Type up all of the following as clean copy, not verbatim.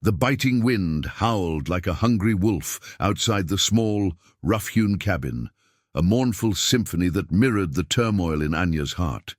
The biting wind howled like a hungry wolf outside the small, rough-hewn cabin, a mournful symphony that mirrored the turmoil in Anya's heart.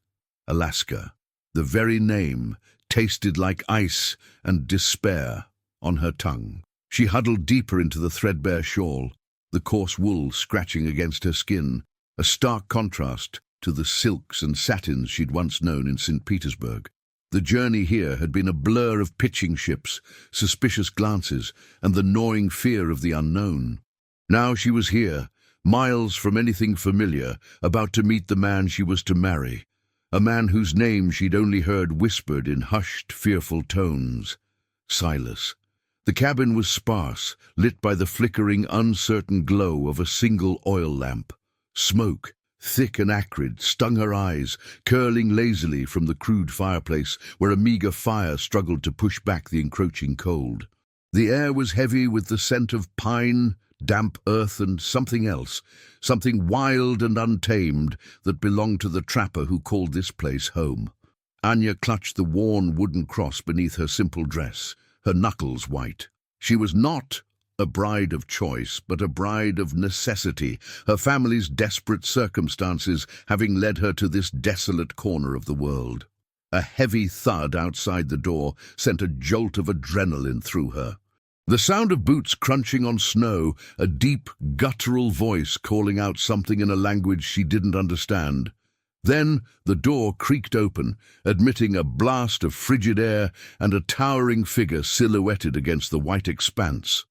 Alaska. The very name tasted like ice and despair on her tongue. She huddled deeper into the threadbare shawl, the coarse wool scratching against her skin, a stark contrast to the silks and satins she'd once known in St. Petersburg. The journey here had been a blur of pitching ships, suspicious glances, and the gnawing fear of the unknown. Now she was here, miles from anything familiar, about to meet the man she was to marry, a man whose name she'd only heard whispered in hushed, fearful tones. Silas. The cabin was sparse, lit by the flickering, uncertain glow of a single oil lamp. Smoke, thick and acrid, stung her eyes, curling lazily from the crude fireplace where a meager fire struggled to push back the encroaching cold. The air was heavy with the scent of pine, damp earth, and something else, something wild and untamed that belonged to the trapper who called this place home. Anya clutched the worn wooden cross beneath her simple dress, her knuckles white. She was not a bride of choice, but a bride of necessity, her family's desperate circumstances having led her to this desolate corner of the world. A heavy thud outside the door sent a jolt of adrenaline through her. The sound of boots crunching on snow, a deep, guttural voice calling out something in a language she didn't understand. Then the door creaked open, admitting a blast of frigid air and a towering figure silhouetted against the white expanse.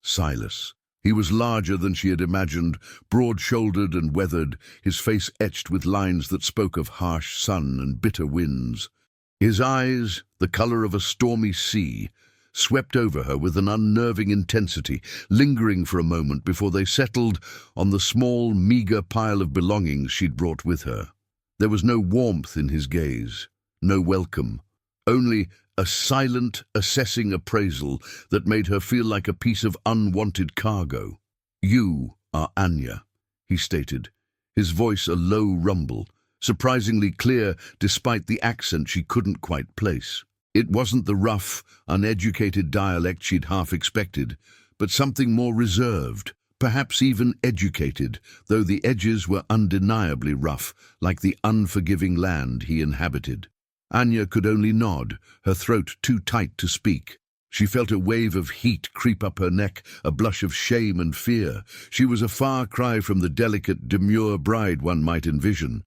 Silas. He was larger than she had imagined, broad-shouldered and weathered, his face etched with lines that spoke of harsh sun and bitter winds. His eyes, the color of a stormy sea, swept over her with an unnerving intensity, lingering for a moment before they settled on the small, meager pile of belongings she'd brought with her. There was no warmth in his gaze, no welcome, only a silent, assessing appraisal that made her feel like a piece of unwanted cargo. "You are Anya," he stated, his voice a low rumble, surprisingly clear despite the accent she couldn't quite place. It wasn't the rough, uneducated dialect she'd half expected, but something more reserved, perhaps even educated, though the edges were undeniably rough, like the unforgiving land he inhabited. Anya could only nod, her throat too tight to speak. She felt a wave of heat creep up her neck, a blush of shame and fear. She was a far cry from the delicate, demure bride one might envision.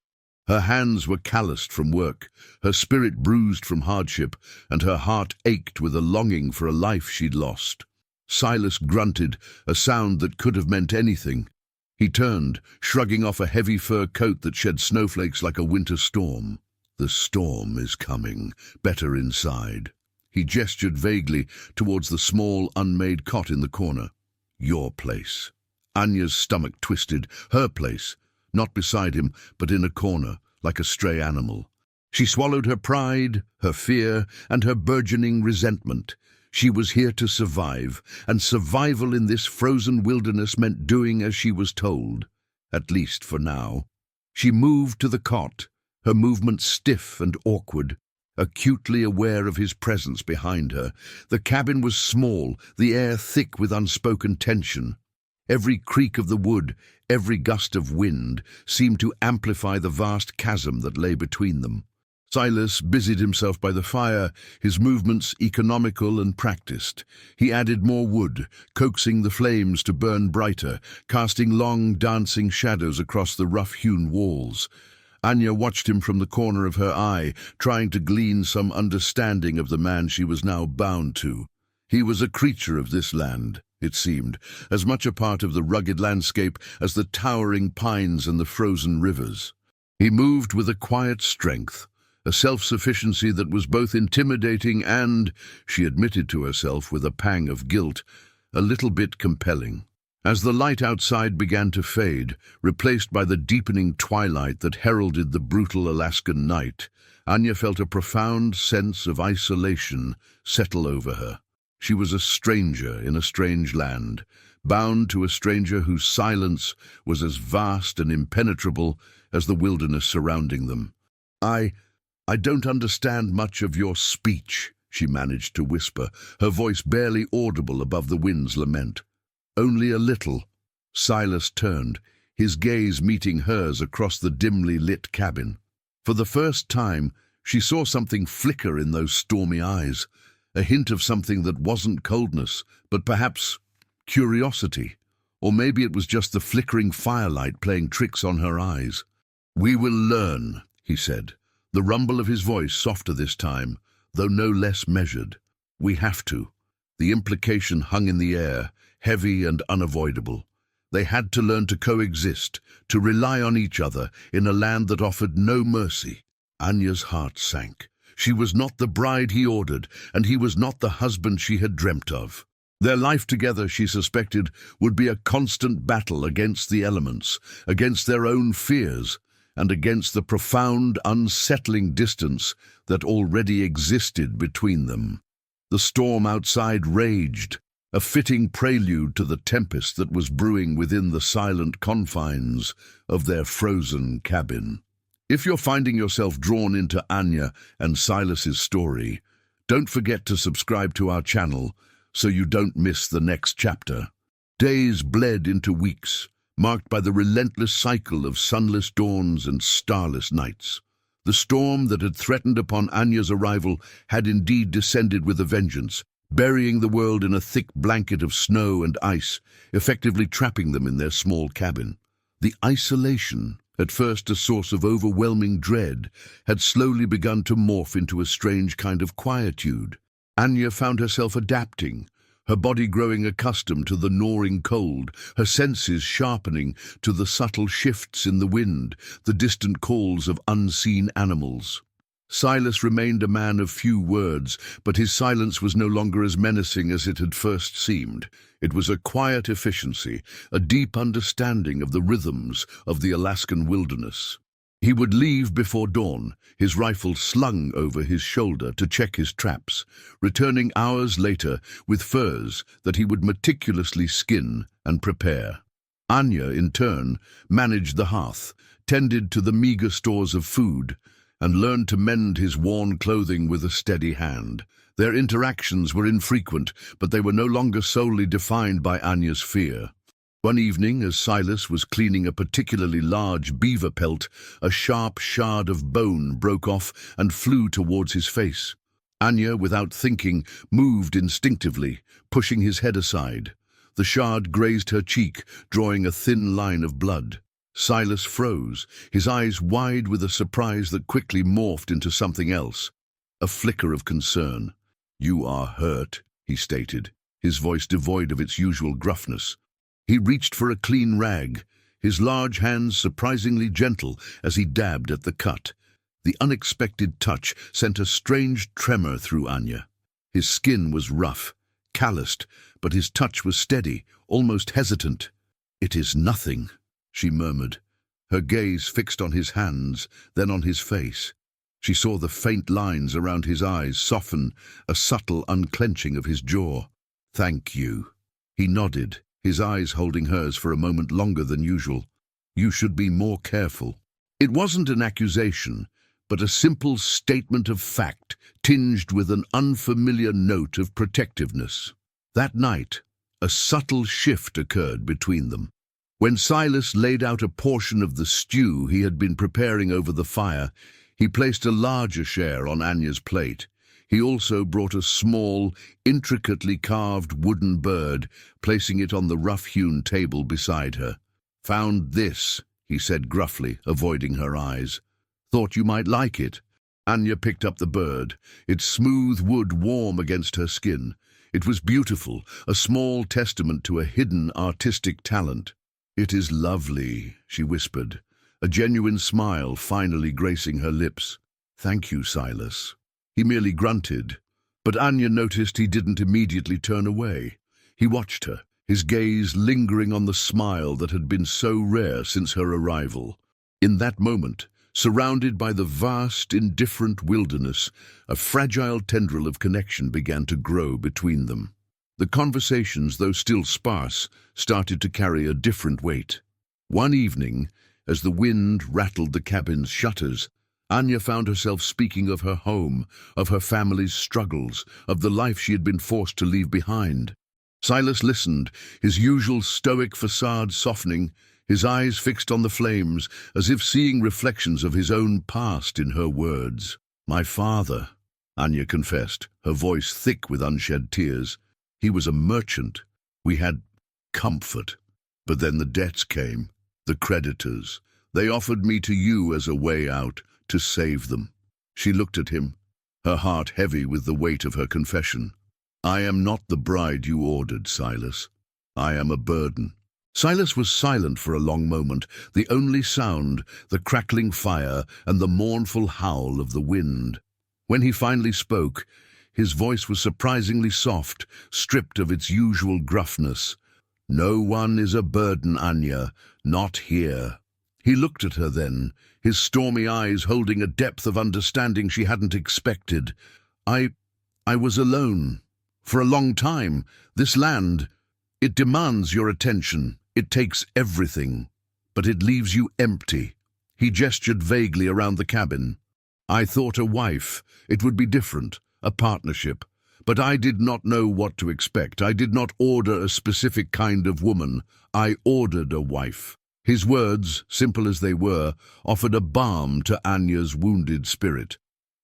Her hands were calloused from work, her spirit bruised from hardship, and her heart ached with a longing for a life she'd lost. Silas grunted, a sound that could have meant anything. He turned, shrugging off a heavy fur coat that shed snowflakes like a winter storm. "The storm is coming, better inside." He gestured vaguely towards the small, unmade cot in the corner. "Your place." Anya's stomach twisted. Her place, not beside him, but in a corner, like a stray animal. She swallowed her pride, her fear, and her burgeoning resentment. She was here to survive, and survival in this frozen wilderness meant doing as she was told, at least for now. She moved to the cot, her movements stiff and awkward, acutely aware of his presence behind her. The cabin was small, the air thick with unspoken tension. Every creak of the wood, every gust of wind, seemed to amplify the vast chasm that lay between them. Silas busied himself by the fire, his movements economical and practiced. He added more wood, coaxing the flames to burn brighter, casting long, dancing shadows across the rough-hewn walls. Anya watched him from the corner of her eye, trying to glean some understanding of the man she was now bound to. He was a creature of this land, it seemed, as much a part of the rugged landscape as the towering pines and the frozen rivers. He moved with a quiet strength, a self-sufficiency that was both intimidating and, she admitted to herself with a pang of guilt, a little bit compelling. As the light outside began to fade, replaced by the deepening twilight that heralded the brutal Alaskan night, Anya felt a profound sense of isolation settle over her. She was a stranger in a strange land, bound to a stranger whose silence was as vast and impenetrable as the wilderness surrounding them. I don't understand much of your speech," she managed to whisper, her voice barely audible above the wind's lament. Only a little. Silas turned, his gaze meeting hers across the dimly lit cabin. For the first time, she saw something flicker in those stormy eyes, a hint of something that wasn't coldness, but perhaps curiosity. Or maybe it was just the flickering firelight playing tricks on her eyes. "We will learn," he said, the rumble of his voice softer this time, though no less measured. "We have to." The implication hung in the air, heavy and unavoidable. They had to learn to coexist, to rely on each other in a land that offered no mercy. Anya's heart sank. She was not the bride he ordered, and he was not the husband she had dreamt of. Their life together, she suspected, would be a constant battle against the elements, against their own fears, and against the profound, unsettling distance that already existed between them. The storm outside raged, a fitting prelude to the tempest that was brewing within the silent confines of their frozen cabin. If you're finding yourself drawn into Anya and Silas's story, don't forget to subscribe to our channel so you don't miss the next chapter. Days bled into weeks, marked by the relentless cycle of sunless dawns and starless nights. The storm that had threatened upon Anya's arrival had indeed descended with a vengeance, burying the world in a thick blanket of snow and ice, effectively trapping them in their small cabin. The isolation, at first a source of overwhelming dread, had slowly begun to morph into a strange kind of quietude. Anya found herself adapting, her body growing accustomed to the gnawing cold, her senses sharpening to the subtle shifts in the wind, the distant calls of unseen animals. Silas remained a man of few words, but his silence was no longer as menacing as it had first seemed. It was a quiet efficiency, a deep understanding of the rhythms of the Alaskan wilderness. He would leave before dawn, his rifle slung over his shoulder to check his traps, returning hours later with furs that he would meticulously skin and prepare. Anya, in turn, managed the hearth, tended to the meager stores of food, and learned to mend his worn clothing with a steady hand. Their interactions were infrequent, but they were no longer solely defined by Anya's fear. One evening, as Silas was cleaning a particularly large beaver pelt, a sharp shard of bone broke off and flew towards his face. Anya, without thinking, moved instinctively, pushing his head aside. The shard grazed her cheek, drawing a thin line of blood. Silas froze, his eyes wide with a surprise that quickly morphed into something else, a flicker of concern. "You are hurt," he stated, his voice devoid of its usual gruffness. He reached for a clean rag, his large hands surprisingly gentle as he dabbed at the cut. The unexpected touch sent a strange tremor through Anya. His skin was rough, calloused, but his touch was steady, almost hesitant. "It is nothing," she murmured, her gaze fixed on his hands, then on his face. She saw the faint lines around his eyes soften, a subtle unclenching of his jaw. "Thank you." He nodded, his eyes holding hers for a moment longer than usual. "You should be more careful." It wasn't an accusation, but a simple statement of fact, tinged with an unfamiliar note of protectiveness. That night, a subtle shift occurred between them. When Silas laid out a portion of the stew he had been preparing over the fire, he placed a larger share on Anya's plate. He also brought a small, intricately carved wooden bird, placing it on the rough-hewn table beside her. "Found this," he said gruffly, avoiding her eyes. "Thought you might like it." Anya picked up the bird, its smooth wood warm against her skin. It was beautiful, a small testament to a hidden artistic talent. "It is lovely," she whispered, a genuine smile finally gracing her lips. "Thank you, Silas." He merely grunted, but Anya noticed he didn't immediately turn away. He watched her, his gaze lingering on the smile that had been so rare since her arrival. In that moment, surrounded by the vast, indifferent wilderness, a fragile tendril of connection began to grow between them. The conversations, though still sparse, started to carry a different weight. One evening, as the wind rattled the cabin's shutters, Anya found herself speaking of her home, of her family's struggles, of the life she had been forced to leave behind. Silas listened, his usual stoic facade softening, his eyes fixed on the flames, as if seeing reflections of his own past in her words. "My father," Anya confessed, her voice thick with unshed tears. "He was a merchant. We had comfort. But then the debts came, the creditors. They offered me to you as a way out, to save them." She looked at him, her heart heavy with the weight of her confession. "I am not the bride you ordered, Silas. I am a burden." Silas was silent for a long moment, the only sound, the crackling fire and the mournful howl of the wind. When he finally spoke, his voice was surprisingly soft, stripped of its usual gruffness. "No one is a burden, Anya, not here." He looked at her then, his stormy eyes holding a depth of understanding she hadn't expected. I was alone. For a long time. This land, it demands your attention. It takes everything. But it leaves you empty." He gestured vaguely around the cabin. "I thought a wife. It would be different, a partnership. But I did not know what to expect. I did not order a specific kind of woman. I ordered a wife." His words, simple as they were, offered a balm to Anya's wounded spirit.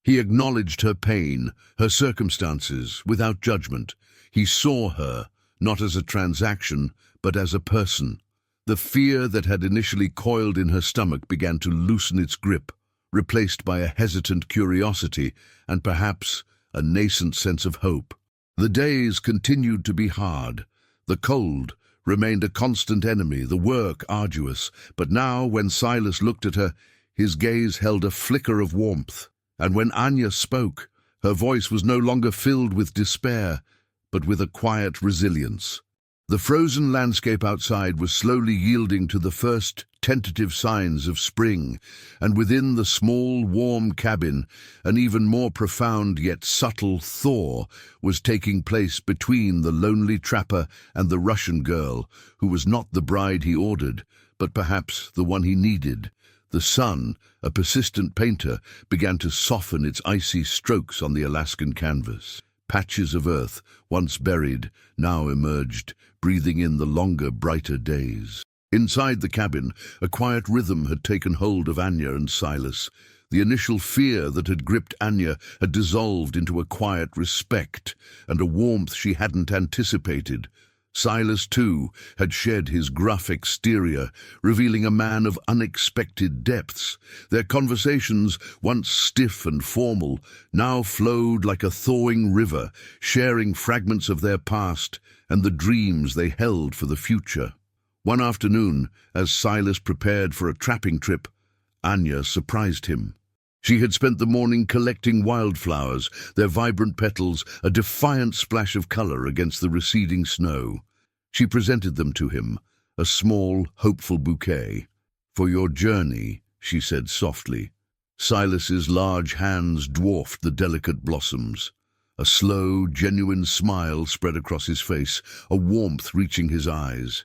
He acknowledged her pain, her circumstances, without judgment. He saw her, not as a transaction, but as a person. The fear that had initially coiled in her stomach began to loosen its grip, replaced by a hesitant curiosity and perhaps a nascent sense of hope. The days continued to be hard. The cold remained a constant enemy, the work arduous, but now, when Silas looked at her, his gaze held a flicker of warmth. And when Anya spoke, her voice was no longer filled with despair, but with a quiet resilience. The frozen landscape outside was slowly yielding to the first tentative signs of spring, and within the small, warm cabin, an even more profound yet subtle thaw was taking place between the lonely trapper and the Russian girl, who was not the bride he ordered, but perhaps the one he needed. The sun, a persistent painter, began to soften its icy strokes on the Alaskan canvas. Patches of earth, once buried, now emerged, breathing in the longer, brighter days. Inside the cabin, a quiet rhythm had taken hold of Anya and Silas. The initial fear that had gripped Anya had dissolved into a quiet respect and a warmth she hadn't anticipated. Silas, too, had shed his gruff exterior, revealing a man of unexpected depths. Their conversations, once stiff and formal, now flowed like a thawing river, sharing fragments of their past and the dreams they held for the future. One afternoon, as Silas prepared for a trapping trip, Anya surprised him. She had spent the morning collecting wildflowers, their vibrant petals a defiant splash of color against the receding snow. She presented them to him, a small, hopeful bouquet. "For your journey," she said softly. Silas's large hands dwarfed the delicate blossoms. A slow, genuine smile spread across his face, a warmth reaching his eyes.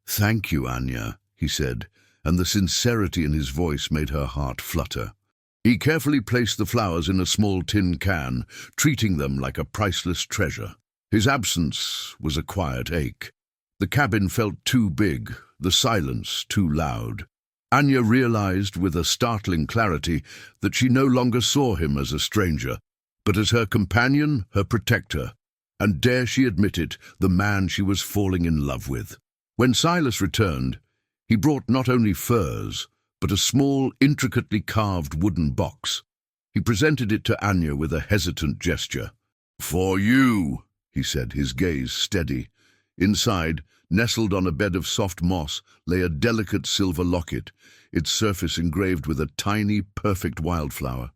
"Thank you, Anya," he said, and the sincerity in his voice made her heart flutter. He carefully placed the flowers in a small tin can, treating them like a priceless treasure. His absence was a quiet ache. The cabin felt too big, the silence too loud. Anya realized with a startling clarity that she no longer saw him as a stranger, but as her companion, her protector, and dare she admit it, the man she was falling in love with. When Silas returned, he brought not only furs, but a small, intricately carved wooden box. He presented it to Anya with a hesitant gesture. "For you," he said, his gaze steady. Inside, nestled on a bed of soft moss, lay a delicate silver locket, its surface engraved with a tiny, perfect wildflower.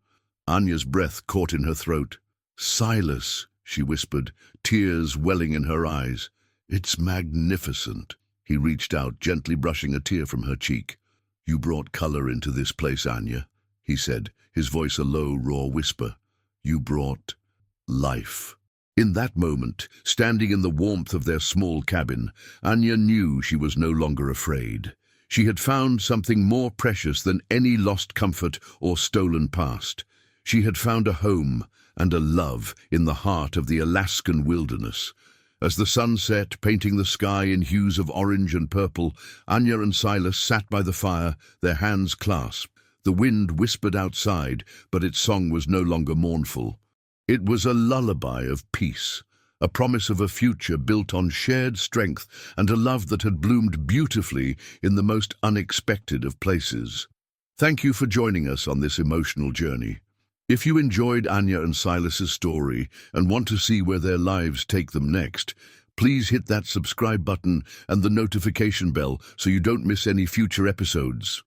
Anya's breath caught in her throat. "Silas," she whispered, tears welling in her eyes. "It's magnificent." He reached out, gently brushing a tear from her cheek. "You brought color into this place, Anya," he said, his voice a low, raw whisper. "You brought life." In that moment, standing in the warmth of their small cabin, Anya knew she was no longer afraid. She had found something more precious than any lost comfort or stolen past. She had found a home and a love in the heart of the Alaskan wilderness. As the sun set, painting the sky in hues of orange and purple, Anya and Silas sat by the fire, their hands clasped. The wind whispered outside, but its song was no longer mournful. It was a lullaby of peace, a promise of a future built on shared strength and a love that had bloomed beautifully in the most unexpected of places. Thank you for joining us on this emotional journey. If you enjoyed Anya and Silas's story and want to see where their lives take them next, please hit that subscribe button and the notification bell so you don't miss any future episodes.